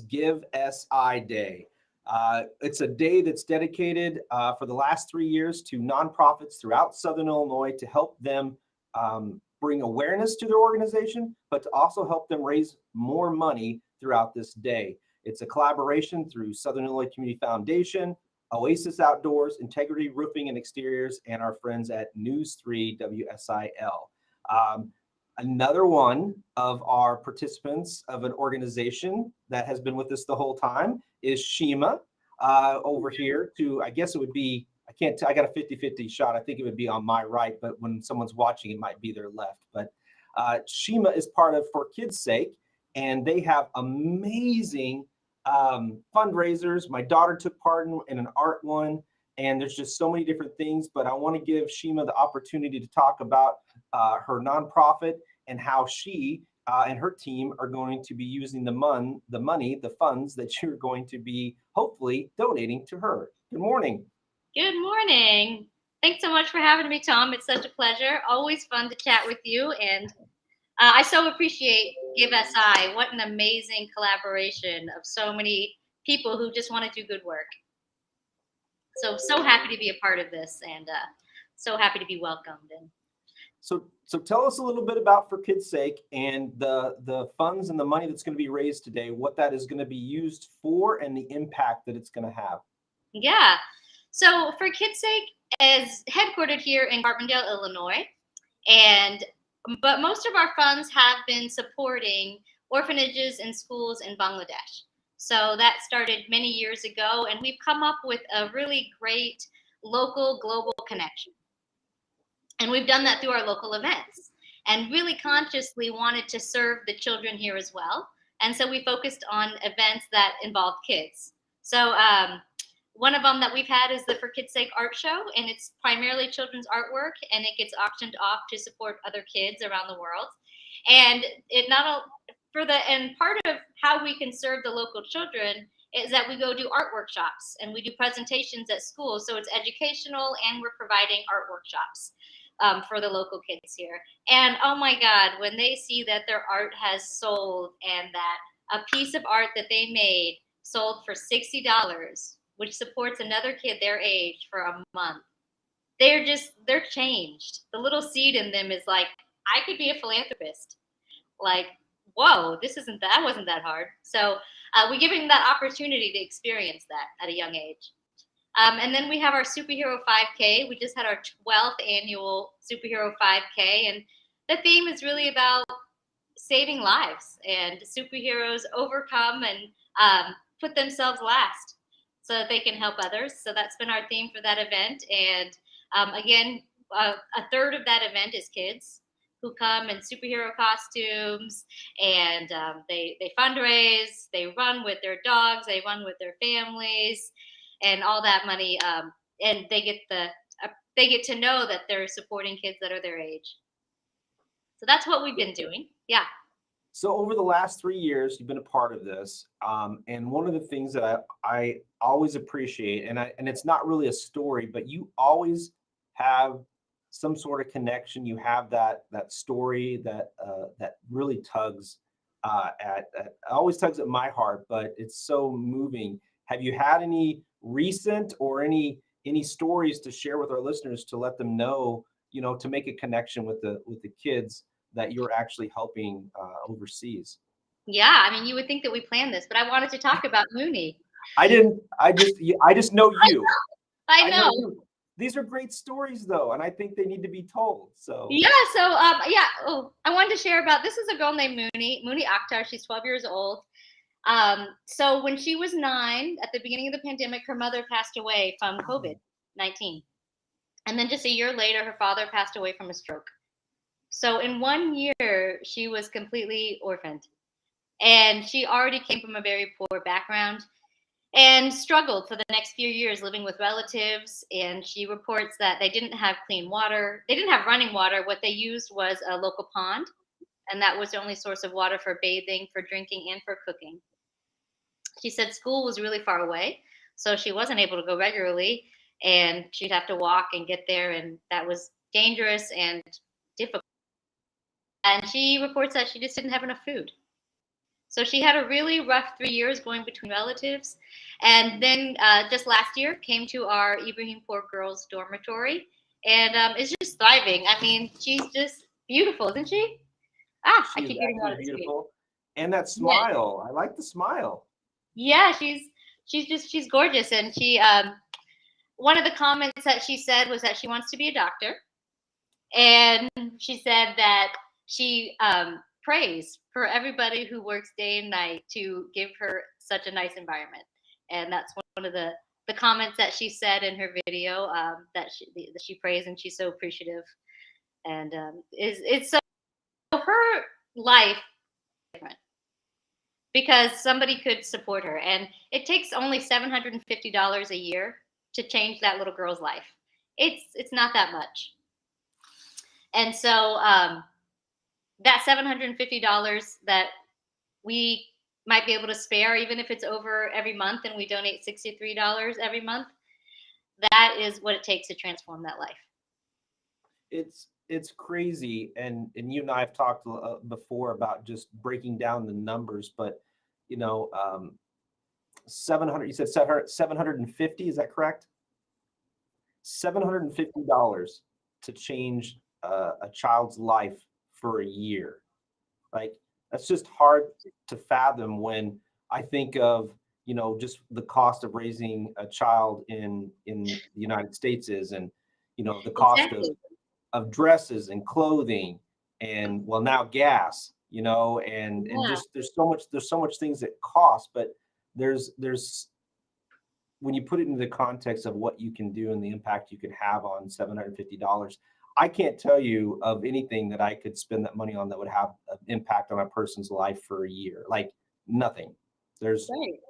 Give SI Day. It's a day that's dedicated for the last 3 years to nonprofits throughout Southern Illinois to help them bring awareness to their organization, but to also help them raise more money throughout this day. It's a collaboration through Southern Illinois Community Foundation, Oasis Outdoors, Integrity Roofing and Exteriors, and our friends at News 3 WSIL. Um, Another one of our participants of an organization that has been with us the whole time is Shema over here to, I guess it would be, I can't tell, I got a 50-50 shot. I think it would be on my right, but when someone's watching, it might be their left. But Shema is part of For Kids' Sake, and they have amazing fundraisers. My daughter took part in an art one, and there's just so many different things, but I want to give Shema the opportunity to talk about her nonprofit and how she and her team are going to be using the funds that you're going to be hopefully donating to her. Good morning. Good morning. Thanks so much for having me, Tom. It's such a pleasure. Always fun to chat with you. And I so appreciate Give SI. What an amazing collaboration of so many people who just want to do good work. So happy to be a part of this, and so happy to be welcomed. And So tell us a little bit about For Kids' Sake and the funds and the money that's going to be raised today, what that is going to be used for, and the impact that it's going to have. yeah, so For Kids' Sake is headquartered here in Carbondale, Illinois, and but most of our funds have been supporting orphanages and schools in Bangladesh. So that started many years ago, and we've come up with a really great local global connection. And we've done that through our local events and really consciously wanted to serve the children here as well. And so we focused on events that involved kids. So one of them that we've had is the For Kids' Sake art show, and it's primarily children's artwork, and it gets auctioned off to support other kids around the world. And it not and part of how we can serve the local children is that we go do art workshops and we do presentations at school. So it's educational, and we're providing art workshops for the local kids here. And oh my God, when they see that their art has sold and that a piece of art that they made sold for $60, which supports another kid their age for a month, they're changed. The little seed in them is like, I could be a philanthropist. Like, whoa, that wasn't that hard. So we give them that opportunity to experience that at a young age. And then we have our Superhero 5K. We just had our 12th annual Superhero 5K. And the theme is really about saving lives, and superheroes overcome and put themselves last so that they can help others. So that's been our theme for that event. And again, a third of that event is kids who come in superhero costumes, and they fundraise, they run with their dogs, they run with their families, and all that money, and they get to know that they're supporting kids that are their age. So that's what we've been doing. Yeah. So over the last 3 years, you've been a part of this, and one of the things that I always appreciate, and it's not really a story, but you always have some sort of connection. You have that story that really tugs always tugs at my heart, but it's so moving. Have you had any recent or any stories to share with our listeners to let them know, to make a connection with the kids that you're actually helping overseas? Yeah, I mean, you would think that we planned this, but I wanted to talk about Mooney. I didn't. I just know you. I know. You. These are great stories, though, and I think they need to be told. So yeah, I wanted to share about, this is a girl named Mooney Akhtar. She's 12 years old. So when she was 9, at the beginning of the pandemic, her mother passed away from COVID-19, and then just a year later, her father passed away from a stroke. So in 1 year, she was completely orphaned, and she already came from a very poor background and struggled for the next few years living with relatives. And she reports that they didn't have clean water. They didn't have running water. What they used was a local pond, and that was the only source of water for bathing, for drinking, and for cooking. She said school was really far away, so she wasn't able to go regularly, and she'd have to walk and get there, and that was dangerous and difficult. And she reports that she just didn't have enough food. So she had a really rough 3 years going between relatives. And then just last year came to our Ibrahimpur girls dormitory and is just thriving. I mean, she's just beautiful, isn't she? Ah, I She is keep getting out absolutely of the screen. beautiful. And that Yeah, smile, I like the smile. yeah, she's gorgeous. And she one of the comments that she said was that she wants to be a doctor. And she said that she prays for everybody who works day and night to give her such a nice environment. And that's one of the comments that she said in her video, that she prays and she's so appreciative. And is it's so her life is different because somebody could support her, and it takes only $750 a year to change that little girl's life. It's not that much. And so that $750 that we might be able to spare, even if it's over every month and we donate $63 every month, that is what it takes to transform that life. It's crazy, and you and I have talked before about just breaking down the numbers, but you know, 700. You said 750. Is that correct? $750 to change a child's life for a year. Like that's just hard to fathom when I think of, just the cost of raising a child in the United States is, and the cost Exactly. of dresses and clothing, and well, now gas, and Yeah. just there's so much things that cost, but there's when you put it into the context of what you can do and the impact you can have on $750, I can't tell you of anything that I could spend that money on that would have an impact on a person's life for a year. Like nothing. There's Right.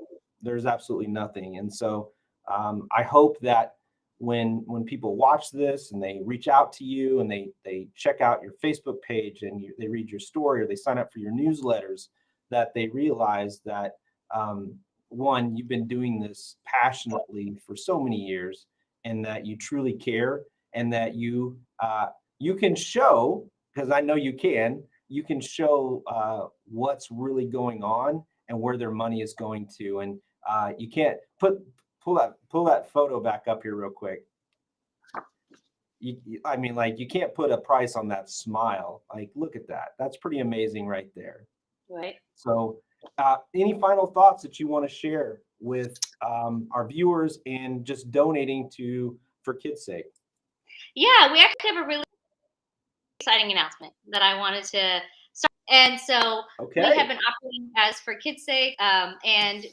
there's absolutely nothing. And so I hope that when people watch this and they reach out to you and they check out your Facebook page and they read your story or they sign up for your newsletters, that they realize that one, you've been doing this passionately for so many years, and that you truly care, and that you can show, because I know you can show what's really going on and where their money is going to. And you can't pull that photo back up here real quick. I mean, like, you can't put a price on that smile. Like, look at that. That's pretty amazing right there. Right. So, any final thoughts that you want to share with our viewers and just donating to for kids' sake? Yeah, we actually have a really exciting announcement that I wanted to start. And so we have Okay. been operating as For Kids' Sake, and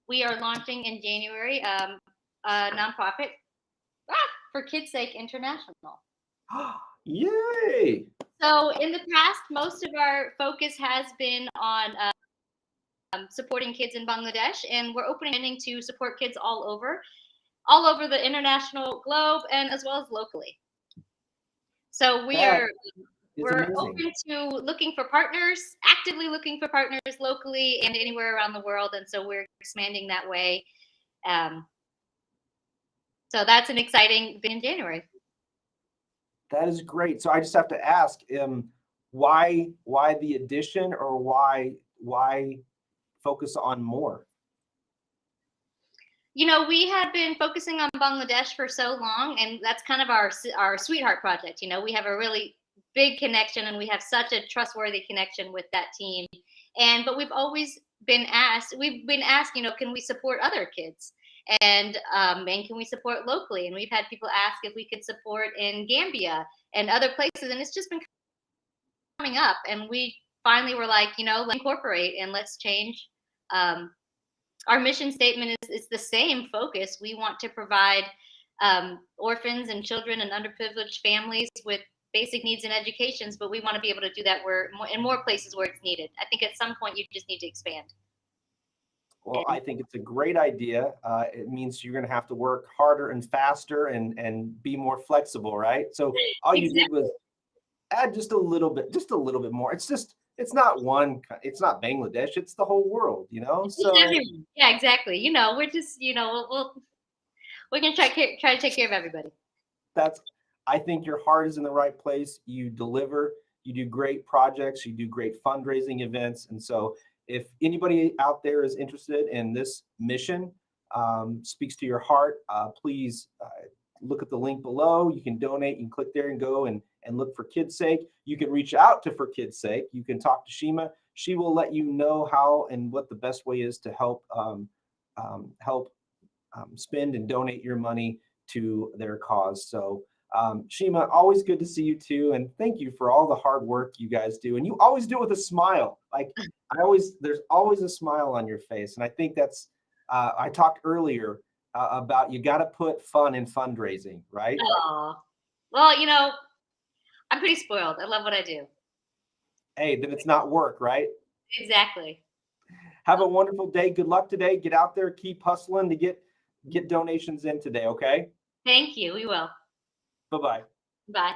we are launching in January a nonprofit, For Kids' Sake International. Yay! So in the past, most of our focus has been on supporting kids in Bangladesh, and we're opening to support kids all over the international globe, and as well as locally. So That is we're amazing. open to looking for partners, actively looking for partners locally and anywhere around the world, and so we're expanding that way. Um, so that's an exciting thing in January. That is great. So I just have to ask, why the addition, or why focus on more? We had been focusing on Bangladesh for so long, and that's kind of our sweetheart project. We have a really big connection, and we have such a trustworthy connection with that team. But we've been asked, can we support other kids, and can we support locally? And we've had people ask if we could support in Gambia and other places, and it's just been coming up. And we finally were like, let's incorporate and let's change. Our mission statement is the same focus. We want to provide orphans and children and underprivileged families with basic needs and educations, but we want to be able to do that in more places where it's needed. I think at some point you just need to expand. Well, I think it's a great idea. It means you're going to have to work harder and faster and be more flexible, right? So all you did was add just a little bit more. It's not Bangladesh, it's the whole world, So Yeah, exactly. We're just, we're gonna try to take care of everybody. that's I think your heart is in the right place. You deliver, You do great projects. You do great fundraising events. And so if anybody out there is interested in this mission, speaks to your heart, please look at the link below. You can donate. You can click there and go and look for Kids Sake. You can reach out to For Kids Sake. You can talk to Shema. She will let you know how and what the best way is to help spend and donate your money to their cause. So Shema, always good to see you too, and thank you for all the hard work you guys do. And you always do it with a smile. Like there's always a smile on your face, and I think that's. I talked earlier about you got to put fun in fundraising, right? Oh, well, you know, I'm pretty spoiled. I love what I do. Hey, then it's not work, right? Exactly. Have a wonderful day. Good luck today. Get out there, keep hustling to get donations in today, okay? Thank you. We will. Bye-bye. Bye.